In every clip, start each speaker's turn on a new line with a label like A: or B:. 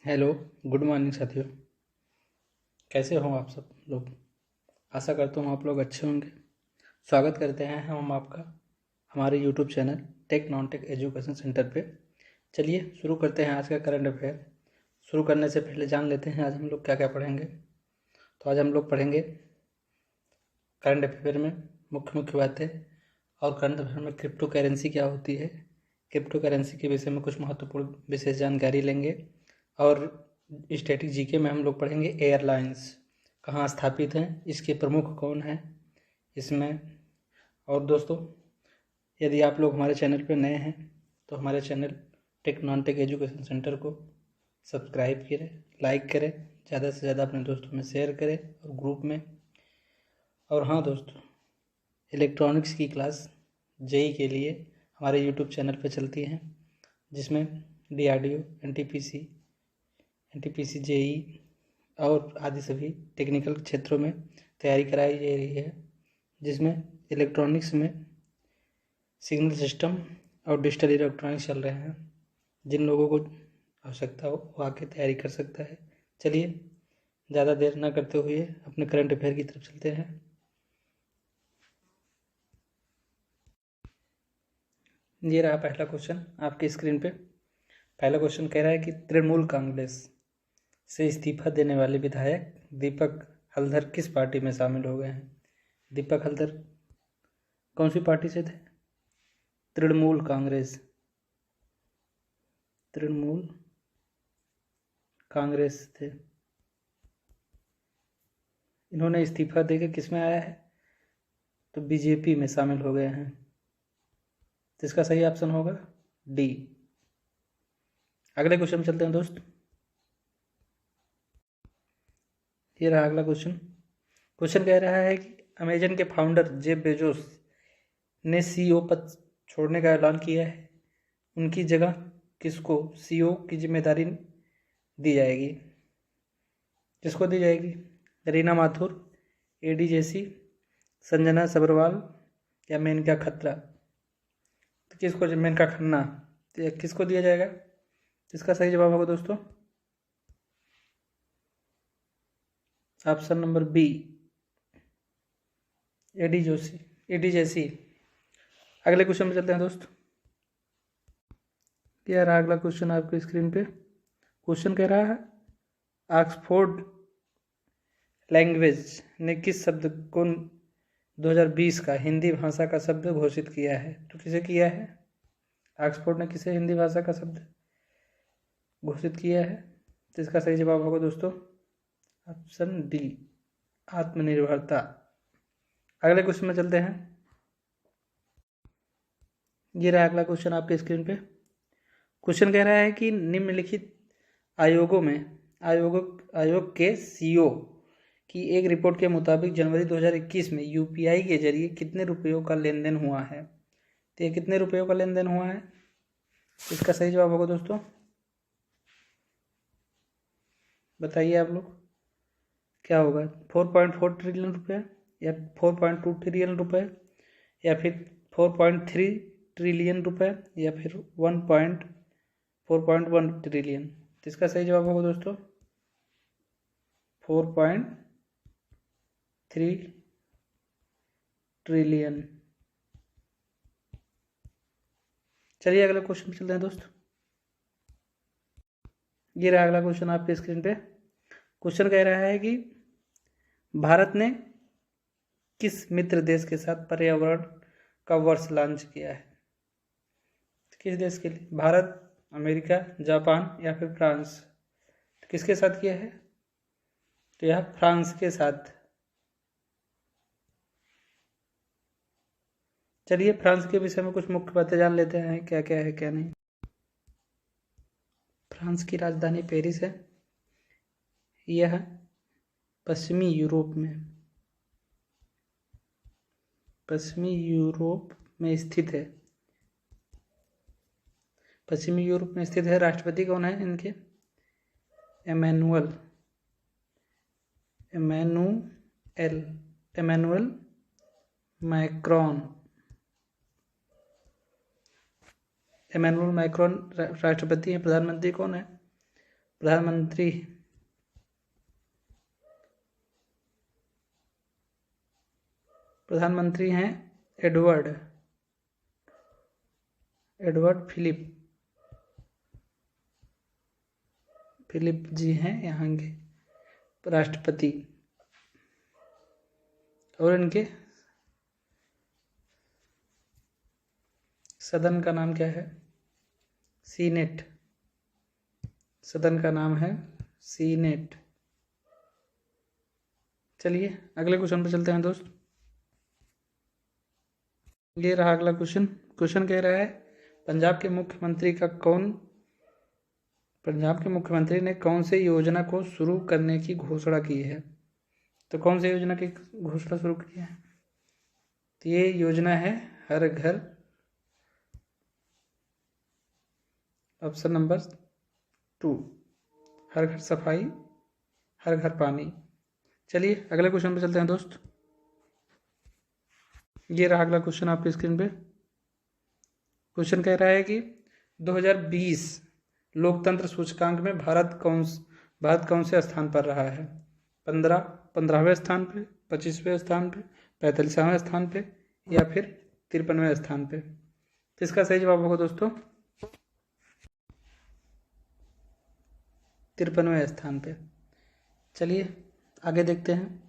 A: Hello, good morning साथियों। कैसे हो आप सब लोग? आशा करता हूँ आप लोग अच्छे होंगे। स्वागत करते हैं हम आपका हमारे YouTube channel Tech Non Tech Education Centre पे। चलिए शुरू करते हैं आज का करंट अफेयर। शुरू करने से पहले जान लेते हैं आज हम लोग क्या क्या पढ़ेंगे। तो आज हम लोग पढ़ेंगे करंट अफेयर में मुख्य मुख्य बातें, और करंट अफेयर में क्रिप्टो करेंसी क्या होती है, क्रिप्टो करेंसी के विषय में कुछ महत्वपूर्ण विशेष जानकारी लेंगे। और स्टैटिक जीके में हम लोग पढ़ेंगे एयरलाइंस कहाँ स्थापित हैं, इसके प्रमुख कौन हैं इसमें। और दोस्तों, यदि आप लोग हमारे चैनल पर नए हैं तो हमारे channel Tech Non Tech Education Centre को सब्सक्राइब करें, लाइक करें, ज़्यादा से ज़्यादा अपने दोस्तों में शेयर करें और ग्रुप में। और हाँ दोस्तों, इलेक्ट्रॉनिक्स की क्लास जेई के लिए हमारे यूट्यूब चैनल पर चलती हैं, जिसमें DRDO, NTPC जेई और आदि सभी टेक्निकल क्षेत्रों में तैयारी कराई जा रही है, जिसमें इलेक्ट्रॉनिक्स में सिग्नल सिस्टम और डिजिटल इलेक्ट्रॉनिक्स चल रहे हैं। जिन लोगों को आवश्यकता हो वो आके तैयारी कर सकता है। चलिए ज़्यादा देर ना करते हुए अपने करंट अफेयर की तरफ चलते हैं। ये रहा पहला क्वेश्चन आपकी स्क्रीन पे। पहला क्वेश्चन कह रहा है कि तृणमूल कांग्रेस से इस्तीफा देने वाले विधायक दीपक हल्दर किस पार्टी में शामिल हो गए हैं? दीपक हल्दर कौन सी पार्टी से थे? तृणमूल कांग्रेस, तृणमूल कांग्रेस थे। इन्होंने इस्तीफा देकर किस में आया है? तो बीजेपी में शामिल हो गए हैं। तो इसका सही ऑप्शन होगा डी। अगले क्वेश्चन में चलते हैं दोस्त। ये रहा अगला क्वेश्चन। क्वेश्चन कह रहा है कि अमेजन के फाउंडर जेफ बेजोस ने CEO पद छोड़ने का ऐलान किया है। उनकी जगह किसको CEO की जिम्मेदारी दी जाएगी? किसको दी जाएगी? रीना माथुर, AD जैसी, संजना सबरवाल या मेनका खत्रा? तो किसको? मेनका खन्ना। तो किसको दिया जाएगा? इसका सही जवाब होगा दोस्तों option number B, AD Joshi, AD जैसी। अगले क्वेश्चन में चलते हैं दोस्त। क्या रहा अगला क्वेश्चन आपकी स्क्रीन पे? क्वेश्चन कह रहा है ऑक्सफोर्ड लैंग्वेज ने किस शब्द को 2020 का हिंदी भाषा का शब्द घोषित किया है? तो किसे किया है? ऑक्सफोर्ड ने किसे हिंदी भाषा का शब्द घोषित किया है? तो इसका सही जवाब होगा दोस्तों ऑप्शन डी, आत्मनिर्भरता। अगले क्वेश्चन में चलते हैं। ये रहा अगला क्वेश्चन आपके स्क्रीन पे। क्वेश्चन कह रहा है कि निम्नलिखित आयोग के CEO की एक रिपोर्ट के मुताबिक जनवरी 2021 में UPI के जरिए कितने रुपयों का लेन देन हुआ है? तो ये कितने रुपयों का लेन देन हुआ है? इसका सही जवाब होगा दोस्तों, बताइए आप लोग क्या होगा? 4.4 ट्रिलियन रुपये, या 4.2 ट्रिलियन रुपये, या फिर 4.3 ट्रिलियन रुपये, या फिर 4.1 ट्रिलियन? तो इसका सही जवाब होगा दोस्तों 4.3 ट्रिलियन। चलिए अगला क्वेश्चन पे चलते हैं दोस्त। ये रहा अगला क्वेश्चन आपके स्क्रीन पे। क्वेश्चन कह रहा है कि भारत ने किस मित्र देश के साथ पर्यावरण का वर्ष लॉन्च किया है? किस देश के लिए? भारत, अमेरिका, जापान या फिर फ्रांस? किसके साथ किया है? तो यह फ्रांस के साथ। चलिए फ्रांस के विषय में कुछ मुख्य बातें जान लेते हैं, क्या क्या है क्या नहीं। फ्रांस की राजधानी पेरिस है। यह पश्चिमी यूरोप में स्थित है। पश्चिमी यूरोप में स्थित है। राष्ट्रपति कौन है इनके? Emmanuel Macron. राष्ट्रपति हैं। प्रधानमंत्री कौन है? प्रधानमंत्री प्रधानमंत्री हैं एडवर्ड फिलिप जी हैं यहाँ के राष्ट्रपति। और इनके सदन का नाम क्या है? सीनेट। सदन का नाम है सीनेट। चलिए अगले क्वेश्चन पर चलते हैं दोस्त। ये रहा अगला क्वेश्चन। क्वेश्चन कह रहा है पंजाब के मुख्यमंत्री ने कौन से योजना को शुरू करने की घोषणा की है? तो कौन सी योजना की घोषणा शुरू की है? तो ये योजना है हर घर, ऑप्शन नंबर 2, हर घर सफाई हर घर पानी। चलिए अगले क्वेश्चन पे चलते हैं दोस्त। ये रहा अगला क्वेश्चन आपकी स्क्रीन पे। क्वेश्चन कह रहा है कि 2020 लोकतंत्र सूचकांक में भारत कौन से स्थान पर रहा है? 15वें स्थान पे, 25वें स्थान पे, 45वें स्थान पे या फिर 53वें स्थान पे? तो इसका सही जवाब होगा दोस्तों 53वें स्थान पे। चलिए आगे देखते हैं।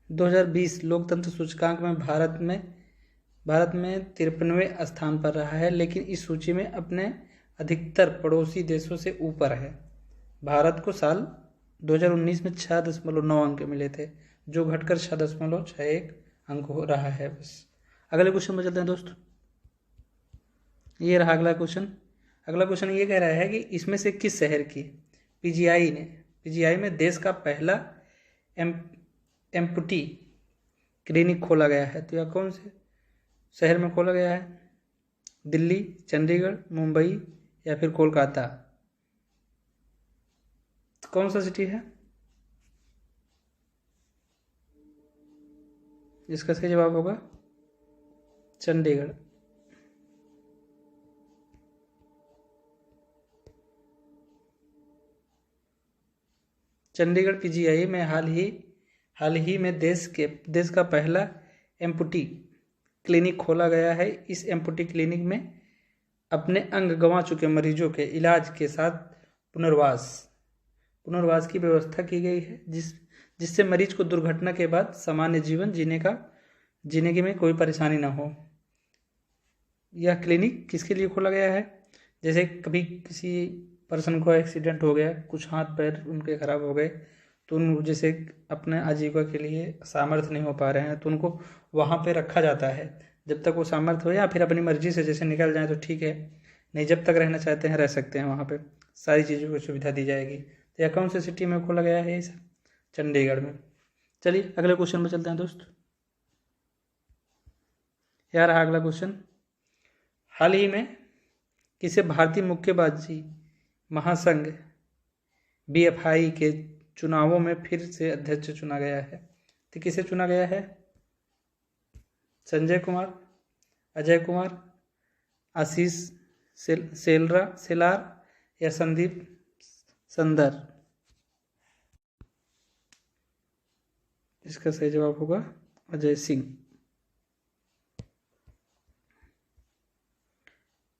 A: दो 2020 लोकतंत्र सूचकांक में भारत में 53वें स्थान पर रहा है, लेकिन इस सूची में अपने अधिकतर पड़ोसी देशों से ऊपर है। भारत को साल 2019 में 6.9 अंक मिले थे, जो घटकर 6.61 अंक हो रहा है बस। अगले क्वेश्चन में चलते हैं दोस्त। ये रहा अगला क्वेश्चन। अगला क्वेश्चन ये कह रहा है कि इसमें से किस शहर की पीजीआई में देश का पहला एम्पुटी क्लिनिक खोला गया है? तो यह कौन से शहर में खोला गया है? दिल्ली, चंडीगढ़, मुंबई या फिर कोलकाता? तो कौन सा सिटी है? इसका सही जवाब होगा चंडीगढ़। चंडीगढ़ पीजीआई में हाल ही में देश का पहला एम्पुटी क्लिनिक खोला गया है। इस एम्पुटी क्लिनिक में अपने अंग गंवा चुके मरीजों के इलाज के साथ पुनर्वास की व्यवस्था की गई है, जिससे मरीज को दुर्घटना के बाद सामान्य जीवन जीने में कोई परेशानी ना हो। यह क्लिनिक किसके लिए खोला गया है? जैसे कभी किसी पर्सन को एक्सीडेंट हो गया, कुछ हाथ पैर उनके खराब हो गए, तो उन जैसे अपने आजीविका के लिए सामर्थ्य नहीं हो पा रहे हैं, तो उनको वहाँ पे रखा जाता है जब तक वो सामर्थ्य हो, या फिर अपनी मर्जी से जैसे निकल जाए तो ठीक है, नहीं जब तक रहना चाहते हैं रह सकते हैं। वहाँ पे सारी चीज़ों की सुविधा दी जाएगी। तो यह कौन सी सिटी में खोला गया है? ये चंडीगढ़ में। चलिए अगले क्वेश्चन में चलते हैं दोस्त। यह रहा अगला क्वेश्चन। हाल ही में किसे भारतीय मुक्केबाजी महासंघ BFI के चुनावों में फिर से अध्यक्ष चुना गया है? तो किसे चुना गया है? संजय कुमार, अजय कुमार, आशीष सेलार या संदीप संदर? इसका सही जवाब होगा अजय सिंह।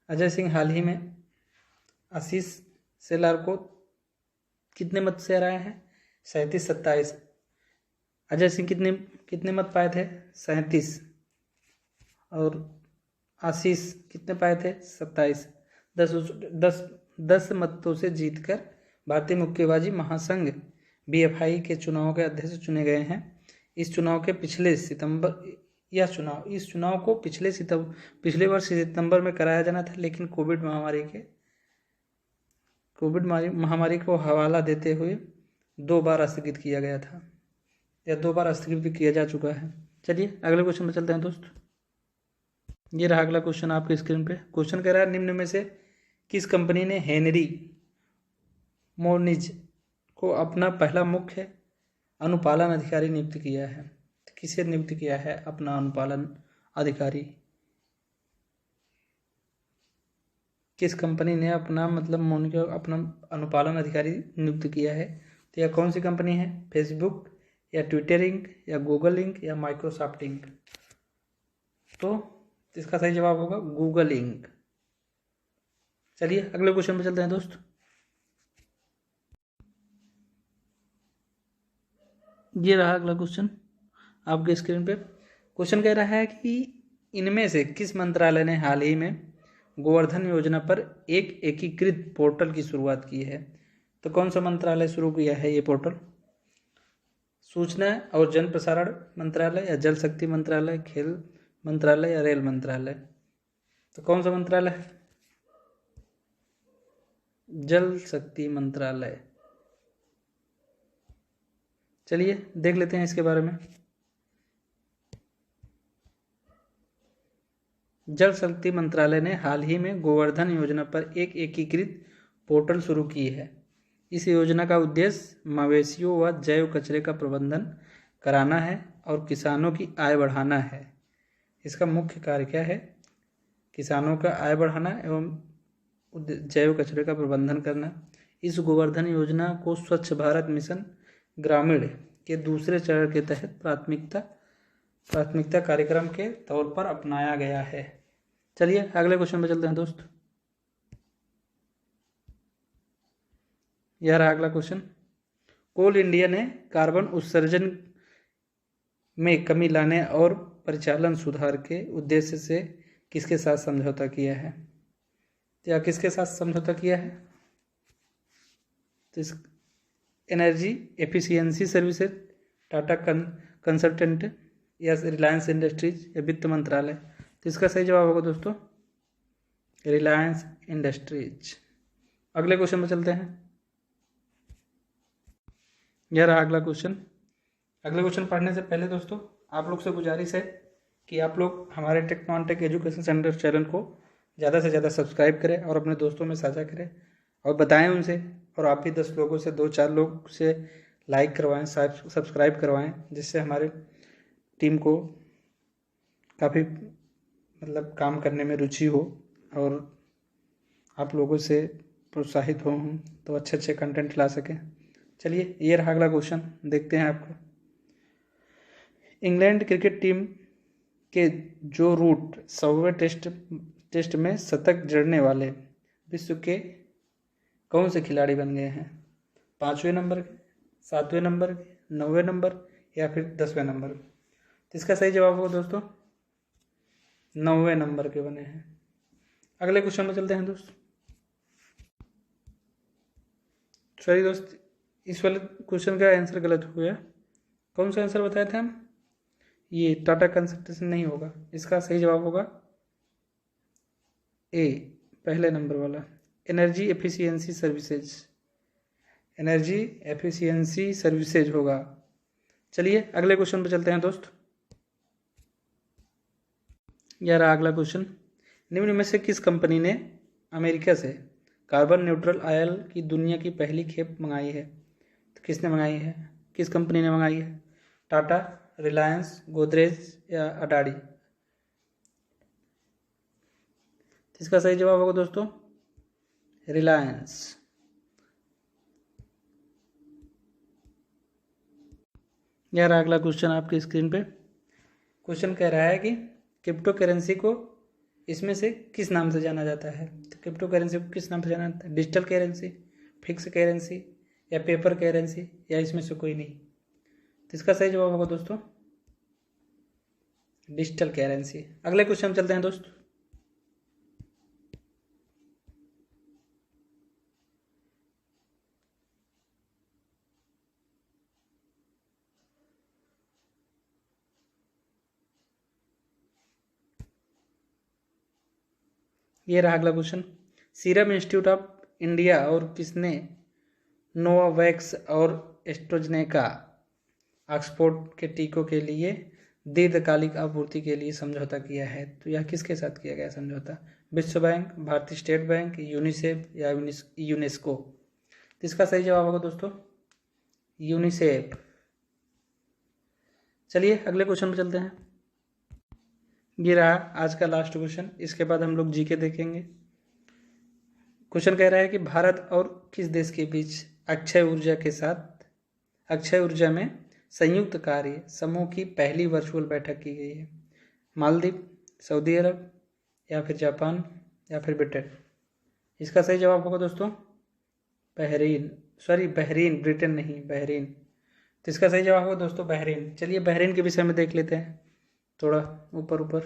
A: अजय सिंह हाल ही में आशीष सेलार को कितने मत से हराया है? 37-27। अजय सिंह कितने मत पाए थे? 37। और आशीष कितने पाए थे? 27। 10 मतों से जीतकर भारतीय मुक्केबाजी महासंघ BFI के चुनाव के अध्यक्ष चुने गए हैं। इस चुनाव को पिछले वर्ष सितंबर में कराया जाना था, लेकिन कोविड महामारी को हवाला देते हुए 2 बार स्थगित किया गया था, या 2 बार स्थगित भी किया जा चुका है। चलिए अगले क्वेश्चन में चलते हैं दोस्त। ये रहा अगला क्वेश्चन आपके स्क्रीन पे। क्वेश्चन कह रहा है निम्न में से किस कंपनी ने हेनरी मोरनिज को अपना पहला मुख्य अनुपालन अधिकारी नियुक्त किया है? किसे नियुक्त किया है अपना अधिकारी। किस कंपनी ने अपना मोनी को अपना अनुपालन अधिकारी नियुक्त किया है? तो यह कौन सी कंपनी है? फेसबुक या ट्विटर इंक या गूगल इंक या माइक्रोसॉफ्ट इंक? तो इसका सही जवाब होगा गूगल इंक। चलिए अगले क्वेश्चन पे चलते हैं दोस्त। ये रहा अगला क्वेश्चन आपके स्क्रीन पे। क्वेश्चन कह रहा है कि इनमें से किस मंत्रालय ने हाल ही में गोवर्धन योजना पर एक एकीकृत पोर्टल की शुरुआत की है? तो कौन सा मंत्रालय शुरू किया है ये पोर्टल? सूचना और जन प्रसारण मंत्रालय या जल शक्ति मंत्रालय, खेल मंत्रालय या रेल मंत्रालय? तो कौन सा मंत्रालय है? जल शक्ति मंत्रालय। चलिए देख लेते हैं इसके बारे में। जल शक्ति मंत्रालय ने हाल ही में गोवर्धन योजना पर एक एकीकृत पोर्टल शुरू की है। इस योजना का उद्देश्य मवेशियों व जैव कचरे का प्रबंधन कराना है और किसानों की आय बढ़ाना है। इसका मुख्य कार्य क्या है? किसानों का आय बढ़ाना एवं जैव कचरे का प्रबंधन करना। इस गोवर्धन योजना को स्वच्छ भारत मिशन ग्रामीण के दूसरे चरण के तहत प्राथमिकता कार्यक्रम के तौर पर अपनाया गया है। चलिए अगले क्वेश्चन पे चलते हैं दोस्त। यह रहा अगला क्वेश्चन। कोल इंडिया ने कार्बन उत्सर्जन में कमी लाने और परिचालन सुधार के उद्देश्य से किसके साथ समझौता किया है? या किसके साथ समझौता किया है? तो इस energy efficiency services, Tata consultant या रिलायंस इंडस्ट्रीज या वित्त मंत्रालय? तो इसका सही जवाब होगा दोस्तों रिलायंस इंडस्ट्रीज। अगले क्वेश्चन में चलते हैं। यह रहा अगला क्वेश्चन। अगले क्वेश्चन पढ़ने से पहले दोस्तों आप लोग से गुजारिश है कि आप लोग हमारे Tech Non Tech Education Centre channel को ज़्यादा से ज़्यादा सब्सक्राइब करें और अपने दोस्तों में साझा करें और बताएं उनसे, और आप भी 10 लोगों से 2-4 लोग से लाइक करवाएं, सब्सक्राइब करवाएं, जिससे हमारे टीम को काफ़ी काम करने में रुचि हो और आप लोगों से प्रोत्साहित हो तो अच्छे अच्छे कंटेंट ला सकें। चलिए ये रहा अगला क्वेश्चन, देखते हैं आपको। इंग्लैंड क्रिकेट टीम के जो रूट 100वें टेस्ट में शतक जड़ने वाले विश्व के कौन से खिलाड़ी बन गए हैं? 5वें नंबर के, 7वें नंबर के, 9वें नंबर या फिर 10वें नंबर? तो इसका सही जवाब होगा दोस्तों 9वें नंबर के बने हैं। अगले क्वेश्चन में चलते हैं दोस्त। सॉरी दोस्त, इस वाले क्वेश्चन का आंसर गलत हो गया। कौन सा आंसर बताए थे हम? ये टाटा कंसल्टेंसी नहीं होगा, इसका सही जवाब होगा ए, पहले नंबर वाला, energy efficiency services. Energy efficiency services होगा। चलिए अगले क्वेश्चन पर चलते हैं दोस्त। यह रहा अगला क्वेश्चन। निम्न में से किस कंपनी ने अमेरिका से कार्बन न्यूट्रल ऑयल की दुनिया की पहली खेप मंगाई है? तो किसने मंगाई है? किस कंपनी ने मंगाई है? टाटा, रिलायंस, गोदरेज या अडानी? इसका सही जवाब होगा दोस्तों रिलायंस। यह रहा अगला क्वेश्चन आपकी स्क्रीन पे। क्वेश्चन कह रहा है कि क्रिप्टो करेंसी को इसमें से किस नाम से जाना जाता है? तो क्रिप्टो करेंसी को किस नाम से जाना जाता है? डिजिटल करेंसी, फिक्स करेंसी या पेपर करेंसी या इसमें से कोई नहीं? तो इसका सही जवाब होगा दोस्तों डिजिटल करेंसी। अगले क्वेश्चन चलते हैं दोस्त। ये रहा अगला question. Serum institute of India और किसने नोवावैक्स और एस्ट्राजेनेका ऑक्सफोर्ड के टीकों के लिए दीर्घकालिक आपूर्ति के लिए समझौता किया है? तो यह किसके साथ किया गया समझौता? विश्व बैंक, भारतीय स्टेट बैंक, यूनिसेफ या यूनेस्को? तो इसका सही जवाब होगा दोस्तों यूनिसेफ। चलिए अगले क्वेश्चन पर चलते हैं। ये रहा आज का लास्ट क्वेश्चन। इसके बाद हम लोग जीके देखेंगे। क्वेश्चन कह रहा है कि भारत और किस देश के बीच अक्षय ऊर्जा में संयुक्त कार्य समूह की पहली वर्चुअल बैठक की गई है? मालदीव, सऊदी अरब, या फिर जापान, या फिर ब्रिटेन। इसका सही जवाब होगा दोस्तों बहरीन, ब्रिटेन नहीं, बहरीन। तो इसका सही जवाब होगा दोस्तों बहरीन। चलिए बहरीन के विषय में देख लेते हैं थोड़ा ऊपर।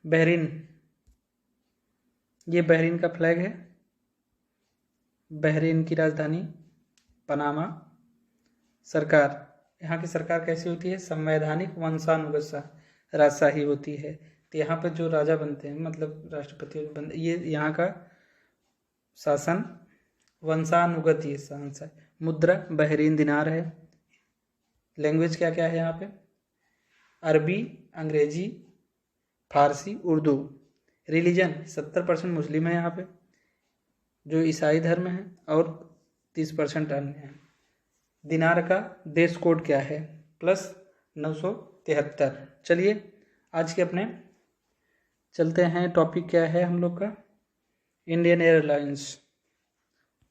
A: बहरीन, ये बहरीन का फ्लैग है। बहरीन की राजधानी पनामा। सरकार, यहाँ की सरकार कैसी होती है? संवैधानिक वंशानुगत राजशाही होती है। तो यहाँ पर जो राजा बनते हैं, मतलब राष्ट्रपति बनते, ये यहाँ का शासन वंशानुगत शासन। मुद्रा बहरीन दिनार है। लैंग्वेज क्या क्या है यहाँ पे? अरबी, अंग्रेजी, फारसी, उर्दू। रिलीजन 70% मुस्लिम है यहाँ पे, जो ईसाई धर्म है, और 30% अन्य है। दिनार का देश कोड क्या है? +973। चलिए आज के अपने चलते हैं। टॉपिक क्या है हम लोग का? Indian airlines.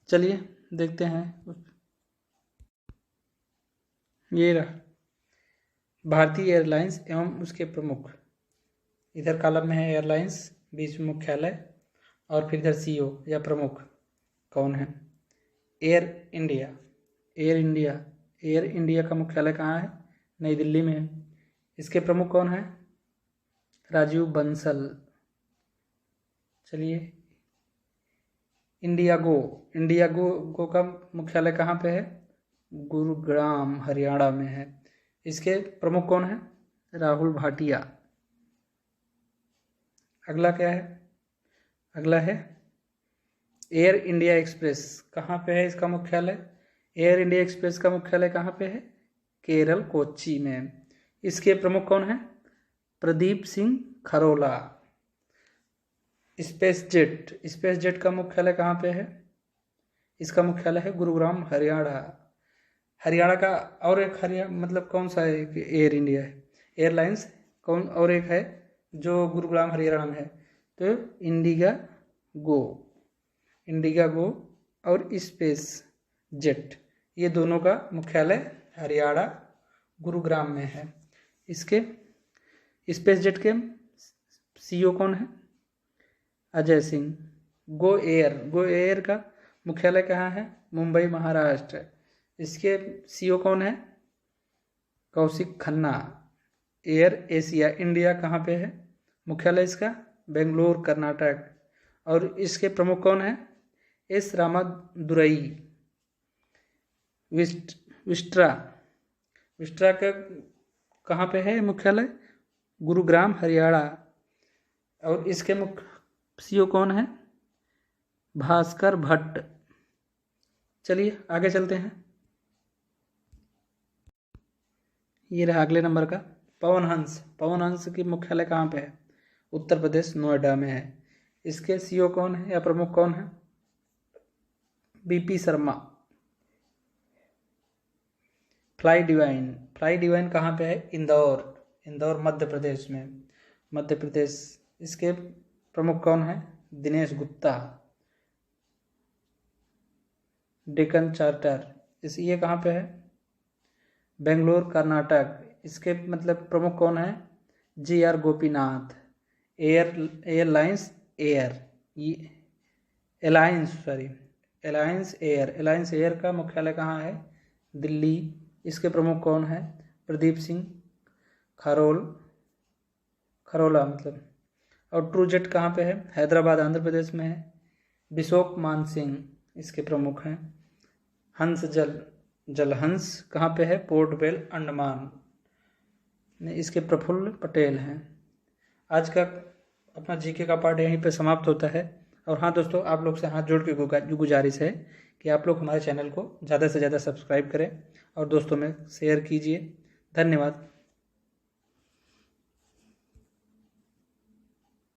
A: चलिए देखते हैं। ये रहा भारतीय एयरलाइंस एवं उसके प्रमुख। इधर कॉलम में है एयरलाइंस, बीच में मुख्यालय, और फिर इधर सीईओ या प्रमुख कौन है? एयर इंडिया का मुख्यालय कहाँ है? नई दिल्ली में है। इसके प्रमुख कौन है? राजीव बंसल। चलिए इंडियागो का मुख्यालय कहाँ पे है? गुरुग्राम, हरियाणा में है। इसके प्रमुख कौन है? राहुल भाटिया। अगला क्या है? अगला है एयर इंडिया एक्सप्रेस। कहाँ पे है इसका मुख्यालय? एयर इंडिया एक्सप्रेस का मुख्यालय कहाँ पे है? केरल, कोच्चि में। इसके प्रमुख कौन है? प्रदीप सिंह खरोला। स्पेस जेट का मुख्यालय कहाँ पे है? इसका मुख्यालय है गुरुग्राम, हरियाणा का। और एक मतलब कौन सा है? एयर इंडिया है एयरलाइंस कौन, और एक है जो गुरुग्राम हरियाणा में है, तो इंडिगा गो और स्पेस जेट, ये दोनों का मुख्यालय हरियाणा गुरुग्राम में है। इसके स्पेस जेट के सीईओ कौन है? अजय सिंह। गो एयर का मुख्यालय कहाँ है? मुंबई, महाराष्ट्र। इसके सीईओ कौन है? Kaushik Khanna. Air Asia India कहाँ पे है? मुख्यालय इसका बेंगलोर, कर्नाटक। और इसके प्रमुख कौन है? एस रामादुरई। विस्ट्रा का कहाँ पे है मुख्यालय? गुरुग्राम, हरियाणा। और इसके मुख्य सीईओ कौन है? भास्कर भट्ट। चलिए आगे चलते हैं। ये रहा अगले नंबर का पवन हंस की मुख्यालय कहाँ पे है? उत्तर प्रदेश, नोएडा में है। इसके सीईओ कौन है या प्रमुख कौन है? बीपी शर्मा। फ्लाई डिवाइन कहाँ पे है? इंदौर मध्य प्रदेश में। इसके प्रमुख कौन है? दिनेश गुप्ता। डेक्कन चार्टर, ये कहाँ पे है? बेंगलोर, कर्नाटक। इसके मतलब प्रमुख कौन है? GR गोपीनाथ। एलायंस एयर का मुख्यालय कहाँ है? दिल्ली। इसके प्रमुख कौन है? प्रदीप सिंह खरोला मतलब। और ट्रूजेट कहाँ पे है? हैदराबाद, आंध्र प्रदेश में है। बिशोक मान सिंह इसके प्रमुख हैं। जलहंस कहाँ पे है? Port Blair, Andaman. इसके प्रफुल्ल पटेल हैं। आज का अपना जीके का पार्ट यहीं पे समाप्त होता है। और हाँ दोस्तों, आप लोग से हाथ जोड़ के गुजारिश है कि आप लोग हमारे चैनल को ज़्यादा से ज़्यादा सब्सक्राइब करें और दोस्तों में शेयर कीजिए। धन्यवाद।